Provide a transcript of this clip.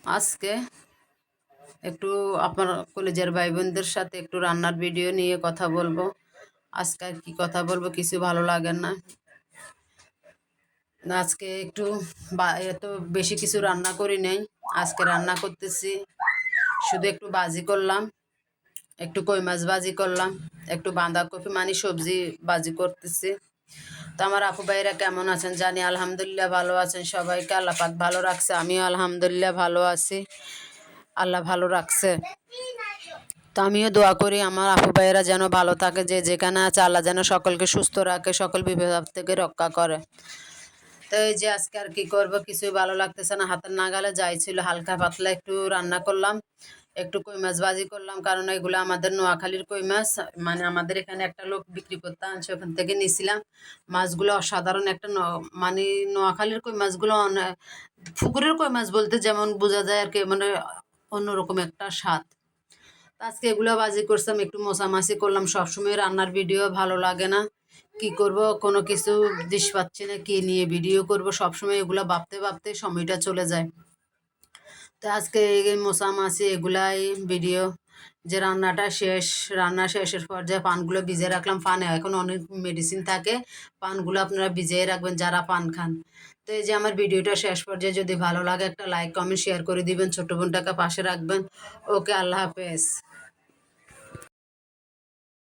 আজকে একটু আপনার কলেজের ভাই বোনদের সাথে একটু রান্নার ভিডিও নিয়ে কথা বলবো। আজকে আর কি কথা বলবো, কিছু ভালো লাগে না। আজকে একটু এত বেশি কিছু রান্না করি নাই। আজকে রান্না করতেছি, শুধু একটু বাজি করলাম, একটু কই মাছ ভাজি করলাম, একটু বাঁধাকপি মানে সবজি ভাজি করতেছি। তো আমার আপু ভাইরা কেমন আছেন জানি, আলহামদুলিল্লাহ ভালো আছেন। সবাইকে আল্লাহ পাক ভালো রাখছে, আমিও আলহামদুলিল্লাহ ভালো আছি, আল্লাহ ভালো রাখছে। তো আমিও দোয়া করি আমার আপু ভাইয়েরা যেন ভালো থাকে, যে যেখানে আছে আল্লাহ যেন সকলকে সুস্থ রাখে, সকল বিপদ থেকে রক্ষা করে। তো এই যে আজকে আর কি করবো, কিছুই ভালো লাগতেছে না, হাতের নাগালে যাই ছিল হালকা পাতলা একটু রান্না করলাম, একটু কই মাছ ভাজি করলাম, কারণ এগুলো আমাদের নোয়াখালীর কই মাছ, মানে আমাদের এখানে একটা লোক বিক্রি করতে আনছে, ওখান থেকে নিয়েছিলাম। মাছগুলো অসাধারণ একটা মানে নোয়াখালীর কই মাছগুলো পুকুরের কই মাছ বলতে যেমন বোঝা যায় আর কি, মানে অন্যরকম একটা স্বাদ। আজকে এগুলো বাজি করছিলাম, একটু মোছামাছি করলাম। সবসময় রান্নার ভিডিও ভালো লাগে না, কি করব, কোনো কিছু দিশ পাচ্ছি না, কি নিয়ে ভিডিও করব, সবসময় এগুলো ভাবতে ভাবতে সময়টা চলে যায়। তো আজকে এই মোছামাছি এগুলাই ভিডিও। যে রান্নাটা শেষ, রান্না শেষের পর যে পানগুলো ভিজিয়ে রাখলাম, পানে এখন অনেক মেডিসিন থাকে, পানগুলো আপনারা ভিজিয়ে রাখবেন যারা পান খান। তো এই যে আমার ভিডিওটা শেষ পর্যায়ে যদি ভালো লাগে একটা লাইক কমেন্ট শেয়ার করে দিবেন, ছোট বোনটাকে পাশে রাখবেন। ওকে, আল্লাহ হাফেজ।